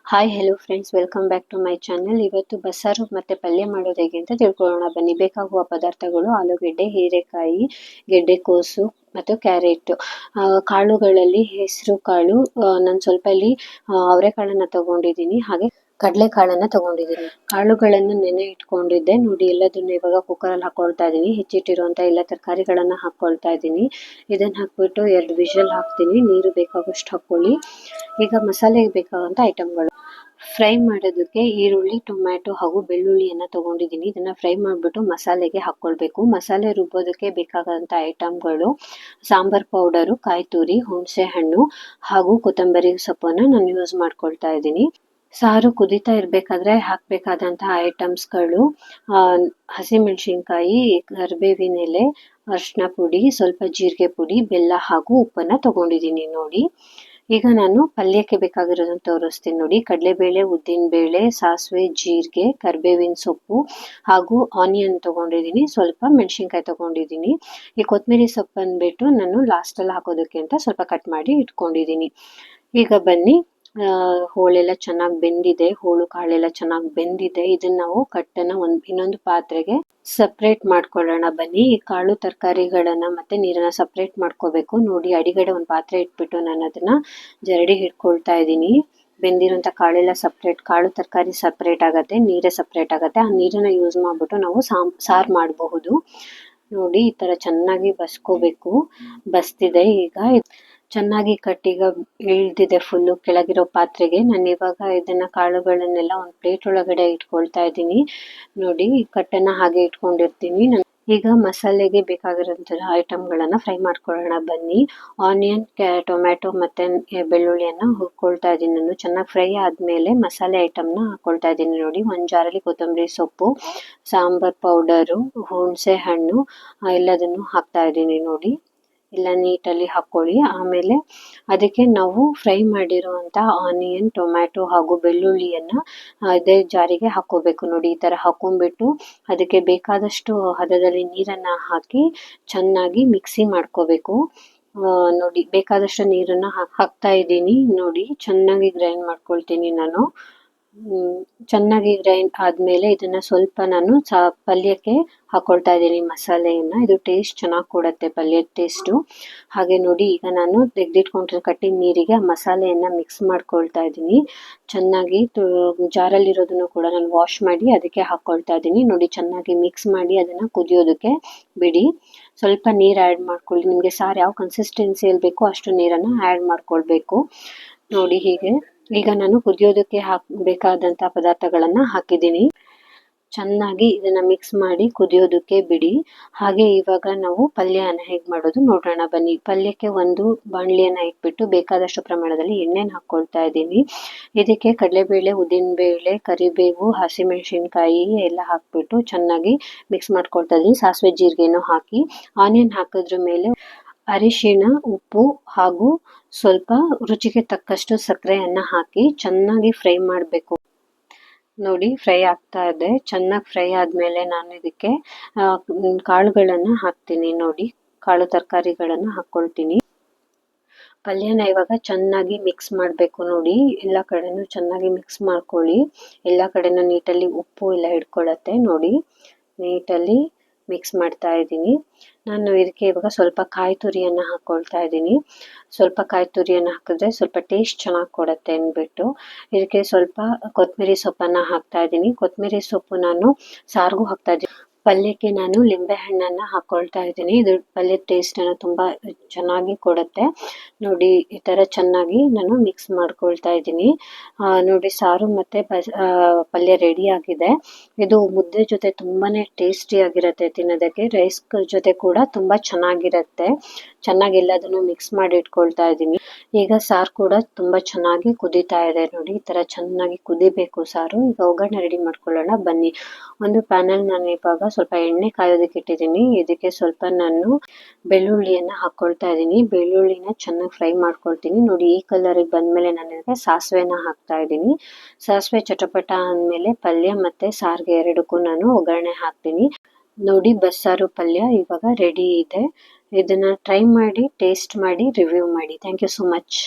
Hi hello friends, welcome back to my channel. ಇವತ್ತು ಬಸ್ಸಾರು ಮತ್ತೆ ಪಲ್ಯ ಮಾಡೋದು ಹೇಗೆ ಅಂತ ತಿಳ್ಕೊಳ್ಳೋಣ ಬನ್ನಿ. ಬೇಕಾಗುವ ಪದಾರ್ಥಗಳು: ಆಲೂಗೆಡ್ಡೆ, ಹೀರೆಕಾಯಿ, ಗೆಡ್ಡೆಕೋಸು ಮತ್ತು ಕ್ಯಾರೆಟ್. ಕಾಳುಗಳಲ್ಲಿ ಹೆಸರು ಕಾಳು, ನಾನು ಸ್ವಲ್ಪ ಇಲ್ಲಿ ಅವರೆಕಾಳನ್ನು ತಗೊಂಡಿದ್ದೀನಿ, ಹಾಗೆ ಕಡಲೆಕಾಳನ್ನ ತಗೊಂಡಿದ್ದೀನಿ. ಕಾಳುಗಳನ್ನು ನೆನೆ ಇಟ್ಕೊಂಡಿದ್ದೆ ನೋಡಿ. ಎಲ್ಲದನ್ನು ಇವಾಗ ಕುಕ್ಕರಲ್ಲಿ ಹಾಕೊಳ್ತಾ ಇದ್ದೀನಿ. ಹೆಚ್ಚಿಟ್ಟಿರುವಂತ ಎಲ್ಲ ತರಕಾರಿಗಳನ್ನ ಹಾಕೊಳ್ತಾ ಇದ್ದೀನಿ. ಇದನ್ನ ಹಾಕ್ಬಿಟ್ಟು 2 ವಿಷಲ್ ಹಾಕ್ತೀನಿ. ನೀರು ಬೇಕಾಗುವಷ್ಟು ಹಾಕೊಳ್ಳಿ. ಈಗ ಮಸಾಲೆಗೆ ಬೇಕಾದಂತ ಐಟಮ್ಗಳು: ಫ್ರೈ ಮಾಡೋದಕ್ಕೆ ಈರುಳ್ಳಿ, ಟೊಮ್ಯಾಟೊ ಹಾಗೂ ಬೆಳ್ಳುಳ್ಳಿಯನ್ನ ತಗೊಂಡಿದ್ದೀನಿ. ಇದನ್ನ ಫ್ರೈ ಮಾಡಿಬಿಟ್ಟು ಮಸಾಲೆಗೆ ಹಾಕೊಳ್ಬೇಕು. ಮಸಾಲೆ ರುಬ್ಬೋದಕ್ಕೆ ಬೇಕಾದಂತ ಐಟಮ್ಗಳು: ಸಾಂಬಾರ್ ಪೌಡರು, ಕಾಯಿ ತುರಿ, ಹುಣಸೆ ಹಣ್ಣು ಹಾಗೂ ಕೊತ್ತಂಬರಿ ಸೊಪ್ಪನ್ನ ನಾನು ಯೂಸ್ ಮಾಡ್ಕೊಳ್ತಾ ಇದ್ದೀನಿ. ಸಾರು ಕುದೀತಾ ಇರಬೇಕಾದ್ರೆ ಹಾಕಬೇಕಾದಂತಹ ಐಟಮ್ಸ್ಗಳು: ಹಸಿಮೆಣಸಿನ್ಕಾಯಿ, ಕರಿಬೇವಿನ ಎಲೆ, ಅರಿಶಿನ ಪುಡಿ, ಸ್ವಲ್ಪ ಜೀರಿಗೆ ಪುಡಿ, ಬೆಲ್ಲ ಹಾಗೂ ಉಪ್ಪನ್ನ ತಗೊಂಡಿದ್ದೀನಿ ನೋಡಿ. ಈಗ ನಾನು ಪಲ್ಯಕ್ಕೆ ಬೇಕಾಗಿರೋದನ್ನ ತೋರಿಸ್ತೀನಿ ನೋಡಿ. ಕಡಲೆಬೇಳೆ, ಉದ್ದಿನಬೇಳೆ, ಸಾಸಿವೆ, ಜೀರಿಗೆ, ಕರಿಬೇವಿನ ಸೊಪ್ಪು ಹಾಗೂ ಆನಿಯನ್ ತಗೊಂಡಿದ್ದೀನಿ. ಸ್ವಲ್ಪ ಮೆಣಸಿನ್ಕಾಯಿ ತಗೊಂಡಿದ್ದೀನಿ. ಈ ಕೊತ್ತಂಬರಿ ಸೊಪ್ಪು ಅಂದ್ಬಿಟ್ಟು ನಾನು ಲಾಸ್ಟಲ್ಲಿ ಹಾಕೋದಕ್ಕೆ ಅಂತ ಸ್ವಲ್ಪ ಕಟ್ ಮಾಡಿ ಇಟ್ಕೊಂಡಿದ್ದೀನಿ. ಈಗ ಬನ್ನಿ, ಹೋಳೆಲ್ಲ ಚೆನ್ನಾಗಿ ಬೆಂದಿದೆ, ಹೋಳು ಕಾಳೆಲ್ಲ ಚೆನ್ನಾಗಿ ಬೆಂದಿದೆ. ಇದನ್ನ ನಾವು ಕಟ್ಟನ್ನ ಇನ್ನೊಂದು ಪಾತ್ರೆಗೆ ಸಪ್ರೇಟ್ ಮಾಡ್ಕೊಳ್ಳೋಣ ಬನ್ನಿ. ಈ ಕಾಳು ತರಕಾರಿಗಳನ್ನ ಮತ್ತೆ ನೀರನ್ನ ಸಪ್ರೇಟ್ ಮಾಡ್ಕೋಬೇಕು ನೋಡಿ. ಅಡಿಗಡೆ ಒಂದು ಪಾತ್ರೆ ಇಟ್ಬಿಟ್ಟು ನಾನು ಅದನ್ನ ಜರಡಿ ಹಿಡ್ಕೊಳ್ತಾ ಇದ್ದೀನಿ. ಬೆಂದಿರೋಂಥ ಕಾಳೆಲ್ಲ ಸಪ್ರೇಟ್, ಕಾಳು ತರಕಾರಿ ಸಪ್ರೇಟ್ ಆಗತ್ತೆ, ನೀರೇ ಸಪ್ರೇಟ್ ಆಗತ್ತೆ. ಆ ನೀರನ್ನ ಯೂಸ್ ಮಾಡ್ಬಿಟ್ಟು ನಾವು ಸಾರು ಮಾಡಬಹುದು ನೋಡಿ. ಈ ತರ ಚೆನ್ನಾಗಿ ಬಸ್ಕೋಬೇಕು. ಬಸ್ತಿದೆ. ಈಗ ಚೆನ್ನಾಗಿ ಕಟ್ಟೀಗ ಇಳ್ದಿದೆ ಫುಲ್ಲು ಕೆಳಗಿರೋ ಪಾತ್ರೆಗೆ. ನಾನು ಇವಾಗ ಇದನ್ನ ಕಾಳುಗಳನ್ನೆಲ್ಲ ಒಂದು ಪ್ಲೇಟ್ ಒಳಗಡೆ ಇಟ್ಕೊಳ್ತಾ ಇದ್ದೀನಿ ನೋಡಿ. ಕಟ್ಟನ್ನ ಹಾಗೆ ಇಟ್ಕೊಂಡಿರ್ತೀನಿ. ಈಗ ಮಸಾಲೆಗೆ ಬೇಕಾಗಿರೋಂತಹ ಐಟಮ್ಗಳನ್ನ ಫ್ರೈ ಮಾಡ್ಕೊಳ್ಳೋಣ ಬನ್ನಿ. ಆನಿಯನ್, ಟೊಮ್ಯಾಟೊ ಮತ್ತೆ ಬೆಳ್ಳುಳ್ಳಿಯನ್ನ ಹುರ್ಕೊಳ್ತಾ ಇದ್ದೀನಿ ನಾನು. ಚೆನ್ನಾಗಿ ಫ್ರೈ ಆದ್ಮೇಲೆ ಮಸಾಲೆ ಐಟಮ್ನ ಹಾಕೊಳ್ತಾ ಇದ್ದೀನಿ ನೋಡಿ. ಒಂದು ಜಾರಲ್ಲಿ ಕೊತ್ತಂಬರಿ ಸೊಪ್ಪು, ಸಾಂಬಾರ್ ಪೌಡರು, ಹುಣಸೆ ಹಣ್ಣು ಎಲ್ಲದನ್ನು ಹಾಕ್ತಾ ಇದ್ದೀನಿ ನೋಡಿ. ಎಲ್ಲ ನೀಟಲ್ಲಿ ಹಾಕೊಳ್ಳಿ. ಆಮೇಲೆ ಅದಕ್ಕೆ ನಾವು ಫ್ರೈ ಮಾಡಿರುವಂತ ಆನಿಯನ್, ಟೊಮ್ಯಾಟೊ ಹಾಗೂ ಬೆಳ್ಳುಳ್ಳಿಯನ್ನ ಅದೇ ಜಾರಿಗೆ ಹಾಕೋಬೇಕು ನೋಡಿ. ಈ ತರ ಹಾಕೊಂಡ್ಬಿಟ್ಟು ಅದಕ್ಕೆ ಬೇಕಾದಷ್ಟು ಹದದಲ್ಲಿ ನೀರನ್ನ ಹಾಕಿ ಚೆನ್ನಾಗಿ ಮಿಕ್ಸಿ ಮಾಡ್ಕೋಬೇಕು ನೋಡಿ. ಬೇಕಾದಷ್ಟು ನೀರನ್ನ ಹಾಕ್ತಾ ಇದ್ದೀನಿ ನೋಡಿ. ಚೆನ್ನಾಗಿ ಗ್ರೈಂಡ್ ಮಾಡ್ಕೊಳ್ತೀನಿ ನಾನು. ಚೆನ್ನಾಗಿ ಗ್ರೈಂಡ್ ಆದ್ಮೇಲೆ ಇದನ್ನ ಸ್ವಲ್ಪ ನಾನು ಪಲ್ಯಕ್ಕೆ ಹಾಕೊಳ್ತಾ ಇದ್ದೀನಿ ಮಸಾಲೆಯನ್ನ. ಇದು ಟೇಸ್ಟ್ ಚೆನ್ನಾಗಿ ಕೊಡುತ್ತೆ, ಪಲ್ಯದ ಟೇಸ್ಟು. ಹಾಗೆ ನೋಡಿ, ಈಗ ನಾನು ತೆಗೆದಿಟ್ಕೊಂಡಿರೋ ಕಟ್ಟಿನ ನೀರಿಗೆ ಆ ಮಸಾಲೆಯನ್ನ ಮಿಕ್ಸ್ ಮಾಡ್ಕೊಳ್ತಾ ಇದ್ದೀನಿ ಚೆನ್ನಾಗಿ. ಜಾರಲ್ಲಿರೋದನ್ನು ಕೂಡ ನಾನು ವಾಶ್ ಮಾಡಿ ಅದಕ್ಕೆ ಹಾಕೊಳ್ತಾ ಇದ್ದೀನಿ ನೋಡಿ. ಚೆನ್ನಾಗಿ ಮಿಕ್ಸ್ ಮಾಡಿ ಅದನ್ನ ಕುದಿಯೋದಕ್ಕೆ ಬಿಡಿ. ಸ್ವಲ್ಪ ನೀರು ಆ್ಯಡ್ ಮಾಡ್ಕೊಳ್ಳಿ. ನಿಮಗೆ ಸಾರು ಯಾವ ಕನ್ಸಿಸ್ಟೆನ್ಸಿಯಲ್ಲಿ ಬೇಕೋ ಅಷ್ಟು ನೀರನ್ನು ಆ್ಯಡ್ ಮಾಡ್ಕೊಳ್ಬೇಕು ನೋಡಿ. ಹೀಗೆ ಈಗ ನಾನು ಕುದಿಯೋದಕ್ಕೆ ಬೇಕಾದಂಥ ಪದಾರ್ಥಗಳನ್ನ ಹಾಕಿದ್ದೀನಿ. ಚೆನ್ನಾಗಿ ಇದನ್ನ ಮಿಕ್ಸ್ ಮಾಡಿ ಕುದಿಯೋದಕ್ಕೆ ಬಿಡಿ. ಹಾಗೆ ಇವಾಗ ನಾವು ಪಲ್ಯನ ಹೇಗೆ ಮಾಡೋದು ನೋಡೋಣ ಬನ್ನಿ. ಪಲ್ಯಕ್ಕೆ ಒಂದು ಬಾಣಲಿಯನ್ನ ಇಟ್ಬಿಟ್ಟು ಬೇಕಾದಷ್ಟು ಪ್ರಮಾಣದಲ್ಲಿ ಎಣ್ಣೆನ ಹಾಕ್ಕೊಳ್ತಾ ಇದ್ದೀನಿ. ಇದಕ್ಕೆ ಕಡಲೆಬೇಳೆ, ಉದ್ದಿನಬೇಳೆ, ಕರಿಬೇವು, ಹಸಿಮೆಣಸಿನ್ಕಾಯಿ ಎಲ್ಲ ಹಾಕ್ಬಿಟ್ಟು ಚೆನ್ನಾಗಿ ಮಿಕ್ಸ್ ಮಾಡ್ಕೊಳ್ತಾ ಇದ್ದೀನಿ. ಸಾಸಿವೆ ಜೀರಿಗೆನೂ ಹಾಕಿ ಆನಿಯನ್ ಹಾಕಿದ್ರ ಮೇಲೆ ಅರಿಶಿಣ, ಉಪ್ಪು ಹಾಗೂ ಸ್ವಲ್ಪ ರುಚಿಗೆ ತಕ್ಕಷ್ಟು ಸಕ್ಕರೆಯನ್ನ ಹಾಕಿ ಚೆನ್ನಾಗಿ ಫ್ರೈ ಮಾಡಬೇಕು ನೋಡಿ. ಫ್ರೈ ಆಗ್ತಾ ಇದೆ. ಚೆನ್ನಾಗಿ ಫ್ರೈ ಆದ್ಮೇಲೆ ನಾನು ಇದಕ್ಕೆ ಕಾಳುಗಳನ್ನ ಹಾಕ್ತೀನಿ ನೋಡಿ. ಕಾಳು ತರಕಾರಿಗಳನ್ನ ಹಾಕೊಳ್ತೀನಿ. ಪಲ್ಯನ ಇವಾಗ ಚೆನ್ನಾಗಿ ಮಿಕ್ಸ್ ಮಾಡಬೇಕು ನೋಡಿ. ಎಲ್ಲ ಕಡೆನೂ ಚೆನ್ನಾಗಿ ಮಿಕ್ಸ್ ಮಾಡ್ಕೊಳ್ಳಿ. ಎಲ್ಲ ಕಡೆನೂ ನೀಟಲ್ಲಿ ಉಪ್ಪು ಎಲ್ಲ ಹಿಡ್ಕೊಳತ್ತೆ ನೋಡಿ. ನೀಟಲ್ಲಿ ಮಿಕ್ಸ್ ಮಾಡ್ತಾ ಇದ್ದೀನಿ. ನಾನು ಇದಕ್ಕೆ ಇವಾಗ ಸ್ವಲ್ಪ ಕಾಯಿ ತುರಿಯನ್ನು ಹಾಕೊಳ್ತಾ ಇದ್ದೀನಿ. ಸ್ವಲ್ಪ ಕಾಯಿ ತುರಿಯನ್ನು ಹಾಕಿದ್ರೆ ಸ್ವಲ್ಪ ಟೇಸ್ಟ್ ಚೆನ್ನಾಗಿ ಕೊಡುತ್ತೆ ಅಂದ್ಬಿಟ್ಟು ಇದಕ್ಕೆ ಸ್ವಲ್ಪ ಕೊತ್ತಂಬರಿ ಸೊಪ್ಪನ್ನು ಹಾಕ್ತಾ ಇದ್ದೀನಿ. ಕೊತ್ತಂಬರಿ ಸೊಪ್ಪು ನಾನು ಸಾರಿಗೂ ಹಾಕ್ತಾ ಇದ್ದೀನಿ. ಪಲ್ಯಕ್ಕೆ ನಾನು ಲಿಂಬೆ ಹಣ್ಣನ್ನು ಹಾಕೊಳ್ತಾ ಇದ್ದೀನಿ. ಇದು ಪಲ್ಯದ ಟೇಸ್ಟನ್ನು ತುಂಬ ಚೆನ್ನಾಗಿ ಕೊಡುತ್ತೆ ನೋಡಿ. ಈ ಥರ ಚೆನ್ನಾಗಿ ನಾನು ಮಿಕ್ಸ್ ಮಾಡ್ಕೊಳ್ತಾ ಇದ್ದೀನಿ ನೋಡಿ. ಸಾರು ಮತ್ತು ಪಲ್ಯ ರೆಡಿ ಆಗಿದೆ. ಇದು ಮುದ್ದೆ ಜೊತೆ ತುಂಬಾನೇ ಟೇಸ್ಟಿಯಾಗಿರುತ್ತೆ ತಿನ್ನೋದಕ್ಕೆ. ರೈಸ್ ಜೊತೆ ಕೂಡ ತುಂಬ ಚೆನ್ನಾಗಿರುತ್ತೆ. ಚೆನ್ನಾಗಿ ಎಲ್ಲದನ್ನು ಮಿಕ್ಸ್ ಮಾಡಿ ಇಟ್ಕೊಳ್ತಾ ಇದ್ದೀನಿ. ಈಗ ಸಾರು ಕೂಡ ತುಂಬ ಚೆನ್ನಾಗಿ ಕುದೀತಾ ಇದೆ ನೋಡಿ. ಈ ಥರ ಚೆನ್ನಾಗಿ ಕುದಿಬೇಕು ಸಾರು. ಈಗ ಒಗ್ಗರಣೆ ರೆಡಿ ಮಾಡ್ಕೊಳ್ಳೋಣ ಬನ್ನಿ. ಒಂದು ಪ್ಯಾನಲ್ಲಿ ನಾನು ಇವಾಗ ಸ್ವಲ್ಪ ಎಣ್ಣೆ ಕಾಯೋದಕ್ಕೆ ಇಟ್ಟಿದ್ದೀನಿ. ಇದಕ್ಕೆ ಸ್ವಲ್ಪ ನಾನು ಬೆಳ್ಳುಳ್ಳಿಯನ್ನು ಹಾಕ್ಕೊಳ್ತಾ ಇದ್ದೀನಿ. ಬೆಳ್ಳುಳ್ಳಿನ ಚೆನ್ನಾಗಿ ಫ್ರೈ ಮಾಡ್ಕೊಳ್ತೀನಿ ನೋಡಿ. ಈ ಕಲರಿಗೆ ಬಂದಮೇಲೆ ನಾನು ಇದಕ್ಕೆ ಸಾಸಿವೆನ ಹಾಕ್ತಾ ಇದ್ದೀನಿ. ಸಾಸಿವೆ ಚಟಪಟ ಅಂದಮೇಲೆ ಪಲ್ಯ ಮತ್ತು ಸಾರಿಗೆ ಎರಡಕ್ಕೂ ನಾನು ಒಗ್ಗರಣೆ ಹಾಕ್ತೀನಿ ನೋಡಿ. ಬಸ್ಸಾರು ಪಲ್ಯ ಇವಾಗ ರೆಡಿ ಇದೆ. ಇದನ್ನ ಟ್ರೈ ಮಾಡಿ, ಟೇಸ್ಟ್ ಮಾಡಿ, ರಿವ್ಯೂ ಮಾಡಿ. Thank you so much.